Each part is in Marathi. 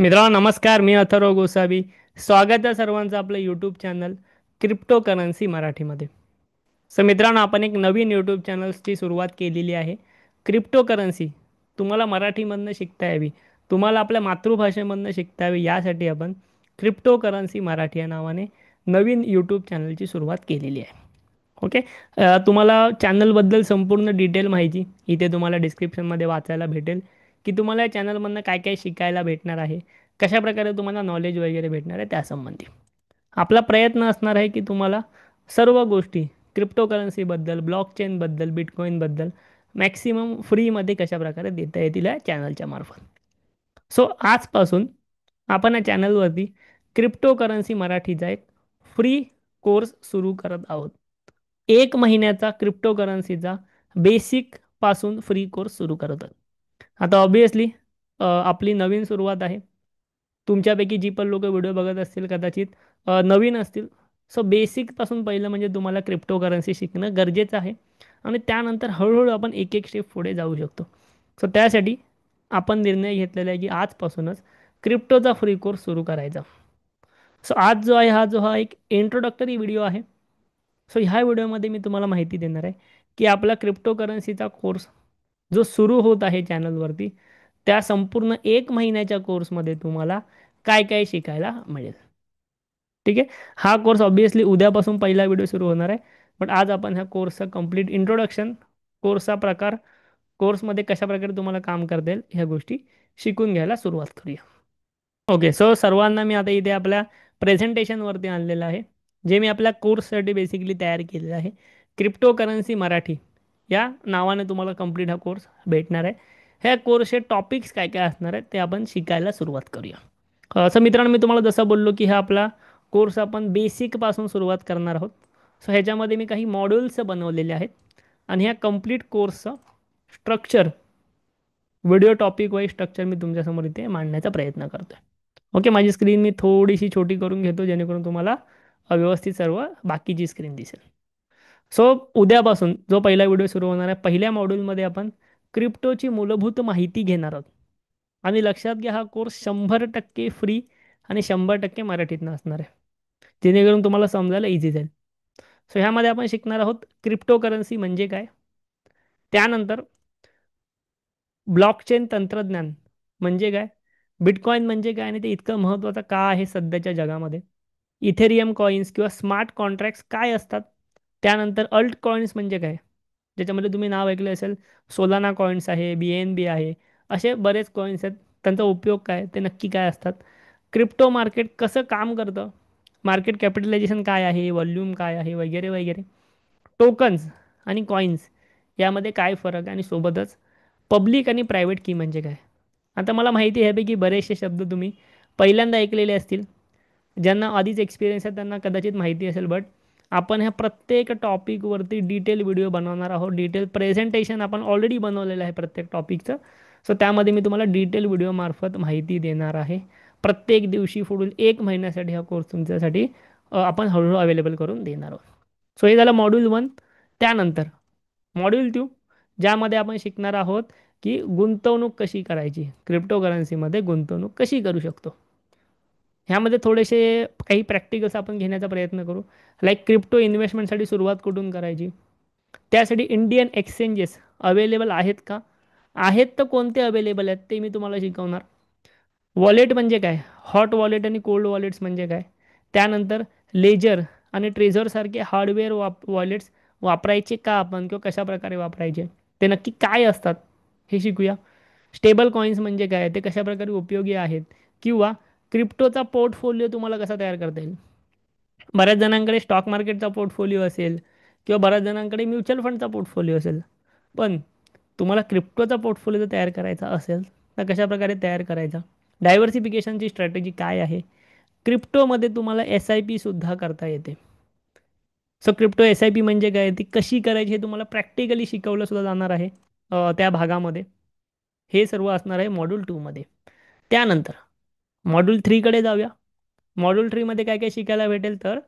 मित्रांनो नमस्कार. मी अथर्व गोसावी. स्वागत आहे सर्वांचं आपलं यूट्यूब चॅनल क्रिप्टो करन्सी मराठीमध्ये. मित्रांनो, आपण एक नवीन यूट्यूब चॅनल्सची सुरुवात केलेली आहे. क्रिप्टो करन्सी तुम्हाला मराठीमधनं शिकता यावी, तुम्हाला आपल्या मातृभाषेमधनं शिकता यावी, यासाठी आपण क्रिप्टो करन्सी मराठी या नावाने नवीन यूट्यूब चॅनलची सुरुवात केलेली आहे. ओके. तुम्हाला चॅनलबद्दल संपूर्ण डिटेल माहिती इथे तुम्हाला डिस्क्रिप्शनमध्ये वाचायला भेटेल, की तुम्हाला या चॅनलमधनं काय काय शिकायला भेटणार आहे, कशाप्रकारे तुम्हाला नॉलेज वगैरे भेटणार आहे त्यासंबंधी. आपला प्रयत्न असणार आहे की तुम्हाला सर्व गोष्टी क्रिप्टोकरन्सीबद्दल, ब्लॉकचेनबद्दल, बिटकॉईनबद्दल मॅक्सिमम फ्रीमध्ये कशाप्रकारे देता येतील या चॅनलच्या मार्फत. आजपासून आपण या चॅनलवरती क्रिप्टोकरन्सी मराठीचा एक फ्री कोर्स सुरू करत आहोत. 1 महिन्याचा क्रिप्टोकरन्सीचा बेसिक पासून फ्री कोर्स सुरू करत आहोत. आता ऑब्वियसली आपली नवीन सुरुवात आहे. तुमच्यापैकी जी पण लोक व्हिडिओ बघत असतील कदाचित नवीन असतील. बेसिकपासून पहिलं म्हणजे तुम्हाला क्रिप्टोकरन्सी शिकणं गरजेचं आहे आणि त्यानंतर हळूहळू आपण एक एक स्टेप पुढे जाऊ शकतो. त्यासाठी आपण निर्णय घेतलेला आहे की आजपासूनच क्रिप्टोचा फ्री कोर्स सुरू करायचा. आज जो आहे हा एक इंट्रोडक्टरी व्हिडिओ आहे. ह्या व्हिडिओमध्ये मी तुम्हाला माहिती देणार आहे की आपला क्रिप्टोकरन्सीचा कोर्स जो सुरू होत आहे चॅनलवरती, त्या संपूर्ण 1 महिन्याच्या कोर्समध्ये तुम्हाला काय काय शिकायला मिळेल. ठीक आहे. हा कोर्स ऑब्वियसली उद्यापासून पहिला व्हिडिओ सुरू होणार आहे. पण आज आपण ह्या कोर्सचा कंप्लीट इंट्रोडक्शन, कोर्सचा प्रकार, कोर्समध्ये कशाप्रकारे तुम्हाला काम करता येईल ह्या गोष्टी शिकून घ्यायला सुरुवात करूया. ओके. सर्वांना मी आता इथे आपल्या प्रेझेंटेशनवरती आणलेलं आहे, जे मी आपल्या कोर्ससाठी बेसिकली तयार केलेलं आहे. क्रिप्टो करन्सी मराठी या नावाने तुम्हाला कंप्लीट हा कोर्स भेटणार आहे. ह्या कोर्सचे टॉपिक्स काय काय असणार आहेत ते आपण शिकायला सुरुवात करूया. मित्रांनो, मी तुम्हाला जसं बोललो की हा आपला कोर्स आपण बेसिकपासून सुरुवात करणार आहोत. ह्याच्यामध्ये मी काही मॉड्यूल्स बनवलेले आहेत आणि ह्या कंप्लीट कोर्सचं structure, video topic wise structure मी तुमच्यासमोर इथे मांडण्याचा प्रयत्न करतो आहे. ओके. माझी स्क्रीन मी थोडीशी छोटी करून घेतो जेणेकरून तुम्हाला व्यवस्थित सर्व बाकीची स्क्रीन दिसेल. उद्यापासून जो पहिला व्हिडिओ सुरू होणार आहे, पहिल्या मॉड्यूलमध्ये आपण क्रिप्टोची मूलभूत माहिती घेणार आहोत. आणि लक्षात घ्या, हा कोर्स 100% फ्री आणि 100% मराठीतनं असणार आहे, जेणेकरून तुम्हाला समजायला इझी जाईल. ह्यामध्ये आपण शिकणार आहोत क्रिप्टो करन्सी म्हणजे काय, त्यानंतर ब्लॉकचेन तंत्रज्ञान म्हणजे काय, बिटकॉईन म्हणजे काय आणि ते इतकं महत्त्वाचं का आहे सध्याच्या जगामध्ये, इथेरियम कॉईन्स किंवा स्मार्ट कॉन्ट्रॅक्ट्स काय असतात, त्यानंतर अल्ट कॉईन्स म्हणजे काय, ज्याच्यामध्ये तुम्ही नाव ऐकलं असेल, सोलाना कॉईन्स आहे, BNB आहे, असे बरेच कॉईन्स आहेत. त्यांचा उपयोग काय, ते नक्की काय असतात, क्रिप्टो मार्केट कसं काम करतं, मार्केट कॅपिटलायझेशन काय आहे, व्हॉल्यूम काय आहे, वगैरे वगैरे, टोकन्स आणि कॉईन्स यामध्ये काय फरक आहे, आणि सोबतच पब्लिक आणि प्रायव्हेट की म्हणजे काय. आता मला माहिती आहे की बरेचसे शब्द तुम्ही पहिल्यांदा ऐकलेले असतील. ज्यांना आधीच एक्सपिरियन्स आहे त्यांना कदाचित माहिती असेल, बट आपण ह्या प्रत्येक टॉपिकवरती डिटेल व्हिडिओ बनवणार आहोत. डिटेल प्रेझेंटेशन आपण ऑलरेडी बनवलेलं आहे प्रत्येक टॉपिकचं. त्यामध्ये मी तुम्हाला डिटेल व्हिडिओमार्फत माहिती देणार आहे. प्रत्येक दिवशी पुढील 1 महिन्यासाठी हा कोर्स तुमच्यासाठी आपण हळूहळू अवेलेबल करून देणार आहोत. हे झालं मॉड्यूल 1. त्यानंतर मॉड्यूल 2, ज्यामध्ये आपण शिकणार आहोत की गुंतवणूक कशी करायची, क्रिप्टोकरन्सीमध्ये गुंतवणूक कशी करू शकतो. ह्यामध्ये थोडेसे काही प्रॅक्टिकल्स आपण घेण्याचा प्रयत्न करू. लाईक क्रिप्टो इन्व्हेस्टमेंटसाठी सुरुवात कुठून करायची, त्यासाठी इंडियन एक्सचेंजेस अवेलेबल आहेत का, आहेत तर कोणते अवेलेबल आहेत ते मी तुम्हाला शिकवणार. वॉलेट म्हणजे काय, हॉट वॉलेट आणि कोल्ड वॉलेट्स म्हणजे काय, त्यानंतर लेजर आणि ट्रेझरसारखे हार्डवेअर वॉलेट्स वापरायचे का आपण, किंवा कशाप्रकारे वापरायचे, ते नक्की काय असतात हे शिकूया. स्टेबल कॉईन्स म्हणजे काय, ते कशाप्रकारे उपयोगी आहेत, किंवा क्रिप्टोचा पोर्टफोलिओ तुम्हाला कसा तयार करता येईल. बऱ्याच जणांकडे स्टॉक मार्केटचा पोर्टफोलिओ असेल, किंवा बऱ्याच जणांकडे म्युच्युअल फंडचा पोर्टफोलिओ असेल, पण तुम्हाला क्रिप्टोचा पोर्टफोलिओ जर तयार करायचा असेल तर कशाप्रकारे तयार करायचा, डायव्हर्सिफिकेशनची स्ट्रॅटेजी काय आहे. क्रिप्टोमध्ये तुम्हाला SIP सुद्धा करता येते. क्रिप्टो SIP म्हणजे काय, ती कशी करायची हे तुम्हाला प्रॅक्टिकली शिकवलं सुद्धा जाणार आहे त्या भागामध्ये. हे सर्व असणार आहे मॉड्यूल 2मध्ये. त्यानंतर मॉड्यूल 3कडे जाऊया. मॉड्यूल 3मध्ये काय काय शिकायला भेटेल, तर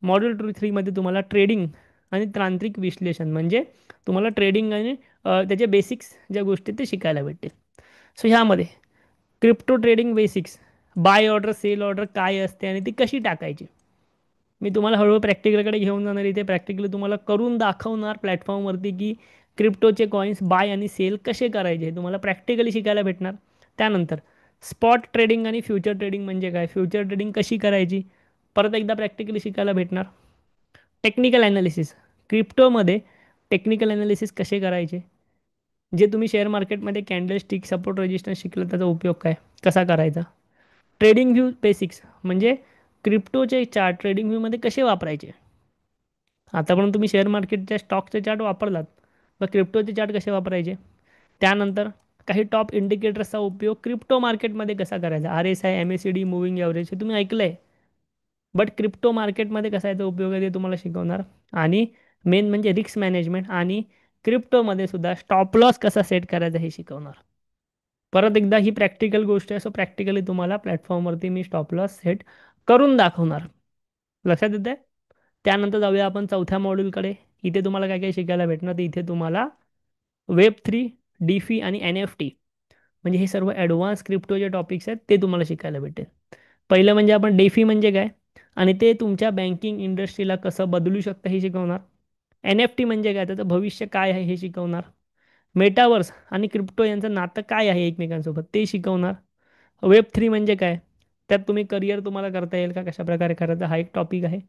मॉड्यूल 3मध्ये तुम्हाला ट्रेडिंग आणि तांत्रिक विश्लेषण म्हणजे तुम्हाला ट्रेडिंग आणि त्याचे बेसिक्स ज्या गोष्टी ते शिकायला भेटतील. ह्यामध्ये crypto trading basics buy order sell order काय असते आणि ती कशी टाकायची. मी तुम्हाला हळूहळू प्रॅक्टिकलकडे घेऊन जाणार, इथे प्रॅक्टिकली तुम्हाला करून दाखवणार प्लॅटफॉर्मवरती की क्रिप्टोचे कॉईन्स बाय आणि सेल कसे करायचे हे तुम्हाला प्रॅक्टिकली शिकायला भेटणार. त्यानंतर स्पॉट ट्रेडिंग आणि फ्युचर ट्रेडिंग म्हणजे काय, फ्युचर ट्रेडिंग कशी करायची परत एकदा प्रॅक्टिकली शिकायला भेटणार. टेक्निकल ॲनालिसिस, क्रिप्टोमध्ये टेक्निकल ॲनालिसिस कसे करायचे, जे तुम्ही शेअर मार्केटमध्ये कॅन्डल स्टिक सपोर्ट रेजिस्टन्स शिकलं त्याचा उपयोग काय कसा करायचा. ट्रेडिंग व्ह्यू बेसिक्स म्हणजे क्रिप्टोचे चार्ट ट्रेडिंग व्ह्यूमध्ये कसे वापरायचे. आतापर्यंत तुम्ही शेअर मार्केटच्या स्टॉकचे चार्ट वापरलात, मग क्रिप्टोचे चार्ट कसे वापरायचे. त्यानंतर काही टॉप इंडिकेटर्सचा उपयोग क्रिप्टो मार्केटमध्ये कसा करायचा, RSI MACD मुव्हिंग ॲव्हरेज हे तुम्ही ऐकलं आहे, बट क्रिप्टो मार्केटमध्ये कसा याचा उपयोग आहे ते तुम्हाला शिकवणार. आणि मेन म्हणजे रिस्क मॅनेजमेंट आणि क्रिप्टोमध्ये सुद्धा स्टॉप लॉस कसा सेट करायचा हे शिकवणार. परत एकदा ही प्रॅक्टिकल गोष्ट आहे, सो प्रॅक्टिकली तुम्हाला प्लॅटफॉर्मवरती मी स्टॉप लॉस सेट करून दाखवणार. लक्षात येतं आहे. त्यानंतर जाऊया आपण चौथ्या मॉड्यूलकडे. इथे तुम्हाला काय काय शिकायला भेटणार, तर इथे तुम्हाला Web3, DeFi आणि NFT म्हणजे हे सर्व ॲडव्हान्स क्रिप्टोचे टॉपिक्स आहेत ते तुम्हाला शिकायला भेटेल. पहिलं म्हणजे आपण डेफी म्हणजे काय आणि ते तुमच्या बँकिंग इंडस्ट्रीला कसं बदलू शकतं हे शिकवणार. NFT म्हणजे काय, त्याचं भविष्य काय आहे हे शिकवणार. मेटावर्स आणि क्रिप्टो यांचं नातं काय आहे एकमेकांसोबत ते शिकवणार. Web3 म्हणजे काय, त्यात तुम्ही करिअर तुम्हाला करता येईल का, कशाप्रकारे करायचा हा एक टॉपिक आहे.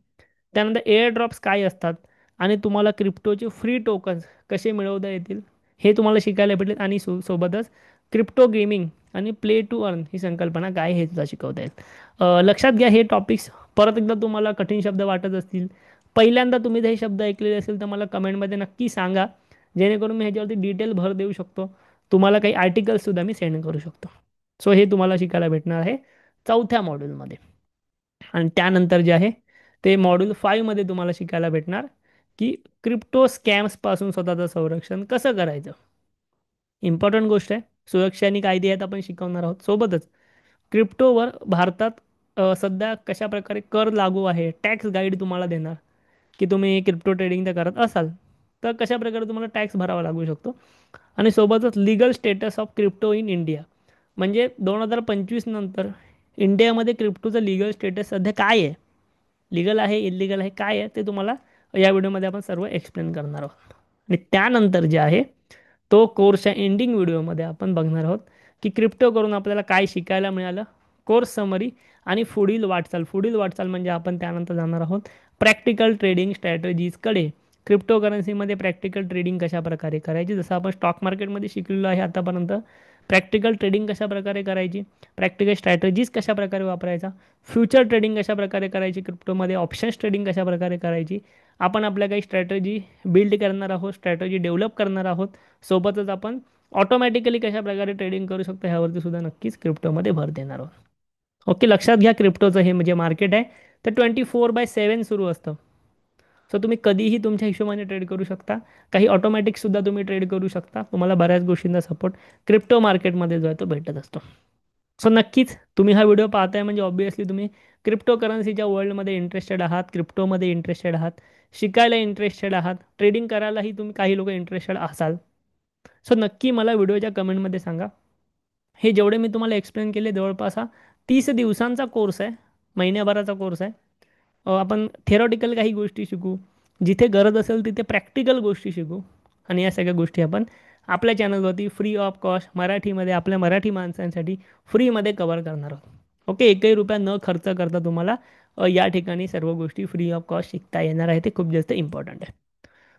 त्यानंतर एअर ड्रॉप्स काय असतात आणि तुम्हाला क्रिप्टोचे फ्री टोकन्स कसे मिळवता येतील हे तुम्हाला शिकायला भेटेल. आणि सोबतच क्रिप्टो गेमिंग आणि प्ले टू अर्न ही संकल्पना काय हे सुद्धा शिकवता येईल. लक्षात घ्या हे टॉपिक्स. परत एकदा तुम्हाला कठीण शब्द वाटत असतील, पहिल्यांदा तुम्ही हे शब्द ऐकलेले असेल तर मला कमेंटमध्ये नक्की सांगा, जेणेकरून मी ह्याच्यावरती डिटेल भर देऊ शकतो. तुम्हाला काही आर्टिकल्ससुद्धा मी सेंड करू शकतो. सो हे तुम्हाला शिकायला भेटणार आहे चौथ्या मॉड्यूलमध्ये. आणि त्यानंतर जे आहे ते मॉड्यूल 5मध्ये तुम्हाला शिकायला भेटणार की क्रिप्टो स्कॅम्सपासून स्वतःचं संरक्षण कसं करायचं. इम्पॉर्टंट गोष्ट आहे. सुरक्षा आणि कायदे आहेत आपण शिकवणार आहोत. सोबतच क्रिप्टोवर भारतात सध्या कशा प्रकारे कर लागू आहे, टॅक्स गाईड तुम्हाला देणार की तुम्ही क्रिप्टो ट्रेडिंग तर करत असाल तर कशा प्रकारे तुम्हाला टॅक्स भरावा लागू शकतो. आणि सोबतच legal status of crypto in India म्हणजे 2025 नंतर इंडियामध्ये क्रिप्टोचं लिगल स्टेटस सध्या काय आहे, लिगल आहे इलिगल आहे काय आहे ते तुम्हाला या व्हिडिओमध्ये आपण सर्व एक्सप्लेन करणार आहोत. आणि त्यानंतर जे आहे तो कोर्सच्या एंडिंग व्हिडिओमध्ये आपण बघणार आहोत की क्रिप्टो करून आपल्याला काय शिकायला मिळालं, कोर्स समरी आणि पुढील वाटचाल म्हणजे आपण त्यानंतर जाणार आहोत प्रॅक्टिकल ट्रेडिंग स्ट्रॅटेजीजकडे. क्रिप्टोकरन्सीमध्ये प्रॅक्टिकल ट्रेडिंग कशा प्रकारे करायची, जसं आपण स्टॉक मार्केटमध्ये शिकलेलो आहे आतापर्यंत. प्रॅक्टिकल ट्रेडिंग कशा प्रकारे करायची, प्रॅक्टिकल स्ट्रॅटेजीज कशा प्रकारे वापरायचा, फ्युचर ट्रेडिंग कशा प्रकारे करायची क्रिप्टोमध्ये, ऑप्शन्स ट्रेडिंग कशा प्रकारे करायची. आपण आपल्या काही स्ट्रॅटेजी बिल्ड करणार आहोत, स्ट्रॅटेजी डेव्हलप करणार आहोत. सोबतच आपण ऑटोमॅटिकली कशा प्रकारे ट्रेडिंग करू शकतो ह्यावरती सुद्धा नक्कीच क्रिप्टोमध्ये भर देणार आहोत. ओके, लक्षात घ्या क्रिप्टोचं हे म्हणजे मार्केट आहे तर 24/7 सुरू असतं. सो तुम्ही कधीही तुमच्या हिशोबाने ट्रेड करू शकता. काही ऑटोमॅटिकसुद्धा तुम्ही ट्रेड करू शकता. तुम्हाला बऱ्याच गोष्टींचा सपोर्ट क्रिप्टो मार्केटमध्ये जो आहे तो भेटत असतो. सो नक्कीच तुम्ही हा व्हिडिओ पाहताय म्हणजे ऑब्वियसली तुम्ही क्रिप्टो करन्सीच्या वर्ल्डमध्ये इंटरेस्टेड आहात, क्रिप्टोमध्ये इंटरेस्टेड आहात, शिकायला इंटरेस्टेड आहात, ट्रेडिंग करायलाही तुम्ही काही लोक इंटरेस्टेड असाल. सो नक्की मला व्हिडिओच्या कमेंटमध्ये सांगा. हे जेवढे मी तुम्हाला एक्सप्लेन केले जवळपास हा 30 दिवसांचा कोर्स आहे, महिन्याभराचा कोर्स आहे. आपण थेरॉटिकल काही गोष्टी शिकू, जिथे गरज असेल तिथे प्रॅक्टिकल गोष्टी शिकू. आणि या सगळ्या गोष्टी आपण आपल्या चॅनलवरती फ्री ऑफ कॉस्ट मराठीमध्ये आपल्या मराठी माणसांसाठी फ्रीमध्ये कवर करणार आहोत. ओके, एकही रुपया न खर्च करता तुम्हाला या ठिकाणी सर्व गोष्टी फ्री ऑफ कॉस्ट शिकता येणार आहे. ते खूप जास्त इम्पॉर्टंट आहे.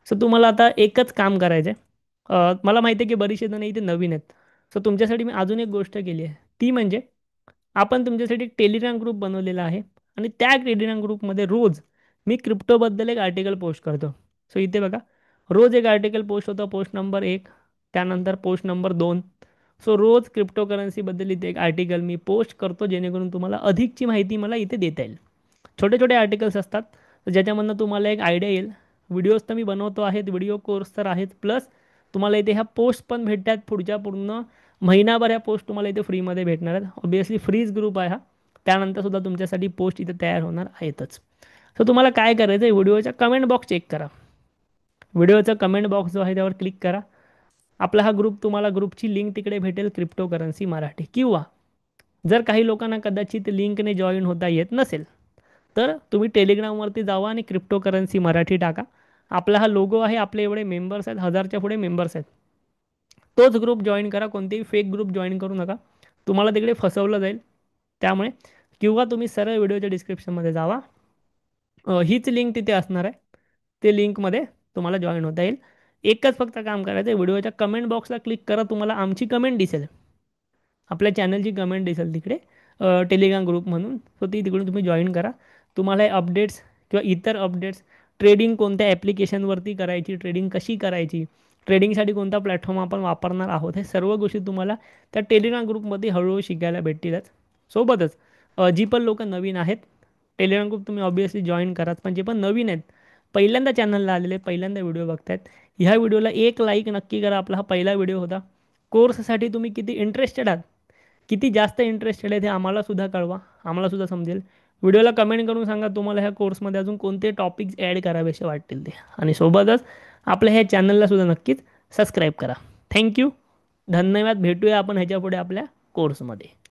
सो तुम्हाला आता एकच काम करायचं आहे. मला माहिती आहे की बरीचसे जण इथे नवीन आहेत. सो तुमच्यासाठी मी अजून एक गोष्ट केली आहे, ती म्हणजे आपण तुमच्यासाठी एक टेलिग्राम ग्रुप बनवलेला आहे. आणि त्या टेलिग्राम ग्रुपमध्ये रोज मी क्रिप्टोबद्दल एक आर्टिकल पोस्ट करतो. सो इथे बघा, रोज एक आर्टिकल पोस्ट होतं, पोस्ट नंबर 1, त्यानंतर पोस्ट नंबर 2. सो रोज क्रिप्टो करन्सीबद्दल इथे एक आर्टिकल मी पोस्ट करतो, जेणेकरून तुम्हाला अधिकची माहिती मला इथे देता येईल. छोटे छोटे आर्टिकल्स असतात ज्याच्यामधनं तुम्हाला एक आयडिया येईल. व्हिडिओज तर मी बनवतो आहेत, व्हिडिओ कोर्स तर आहेत, प्लस तुम्हाला इथे ह्या पोस्ट पण भेटतात. पुढच्या पूर्ण महिनाभर ह्या पोस्ट तुम्हाला इथे फ्रीमध्ये भेटणार आहेत. ऑब्वियसली फ्रीज ग्रुप आहे हा. त्यानंतर सुद्धा तुमच्यासाठी पोस्ट इथे तयार होणार आहेतच. सो तुम्हाला काय करायचं आहे, व्हिडिओचा कमेंट बॉक्स चेक करा. व्हिडिओचा कमेंट बॉक्स जो आहे त्यावर क्लिक करा. आपला हा ग्रुप, तुम्हाला ग्रुपची लिंक तिकडे भेटेल क्रिप्टो करन्सी मराठी, किंवा जर काही लोकांना कदाचित लिंकने जॉईन होता येत नसेल, तर तुम्ही टेलिग्रामवरती जावा आणि क्रिप्टोकरन्सी मराठी टाका. आपला हा लोगो आहे, आपले एवढे मेंबर्स आहेत, 1000च्या पुढे मेंबर्स आहेत. तोच ग्रुप जॉईन करा, कोणतेही फेक ग्रुप जॉईन करू नका, तुम्हाला तिकडे फसवलं जाईल. त्यामुळे किंवा तुम्ही सरळ व्हिडिओच्या डिस्क्रिप्शनमध्ये जावा, हीच लिंक तिथे असणार आहे, ते लिंकमध्ये तुम्हाला जॉईन होता येईल. एकच फक्त काम करायचं आहे, व्हिडिओच्या कमेंट बॉक्सला क्लिक करा, तुम्हाला आमची कमेंट दिसेल, आपल्या चॅनलची कमेंट दिसेल तिकडे टेलिग्राम ग्रुप म्हणून. सो ती तिकडून तुम्ही जॉईन करा. तुम्हाला हे अपडेट्स किंवा इतर अपडेट्स, ट्रेडिंग कोणत्या ॲप्लिकेशनवरती करायची, ट्रेडिंग कशी करायची, ट्रेडिंगसाठी कोणता प्लॅटफॉर्म आपण वापरणार आहोत, हे सर्व गोष्टी तुम्हाला त्या टेलिग्राम ग्रुपमध्ये हळूहळू शिकायला भेटतीलच. सोबतच जी पण लोक नवीन आहेत, टेलिग्राम ग्रुप तुम्ही ऑब्वियसली जॉईन कराच, पण जे पण नवीन आहेत, पहिल्यांदा चॅनलला आलेले, पहिल्यांदा व्हिडिओ बघतायत, ह्या व्हिडिओला एक लाईक नक्की करा. आपला हा पहिला व्हिडिओ होता. कोर्ससाठी तुम्ही किती इंटरेस्टेड आहात, किती जास्त इंटरेस्टेड आहे ते आम्हालासुद्धा कळवा, आम्हालासुद्धा समजेल. व्हिडिओला कमेंट करून सांगा तुम्हाला ह्या कोर्समध्ये अजून कोणते टॉपिक्स ॲड करावेसे वाटतील ते, आणि सोबतच आपल्या ह्या चॅनललासुद्धा नक्कीच सबस्क्राईब करा. थँक्यू, धन्यवाद. भेटूया आपण ह्याच्यापुढे आपल्या कोर्समध्ये.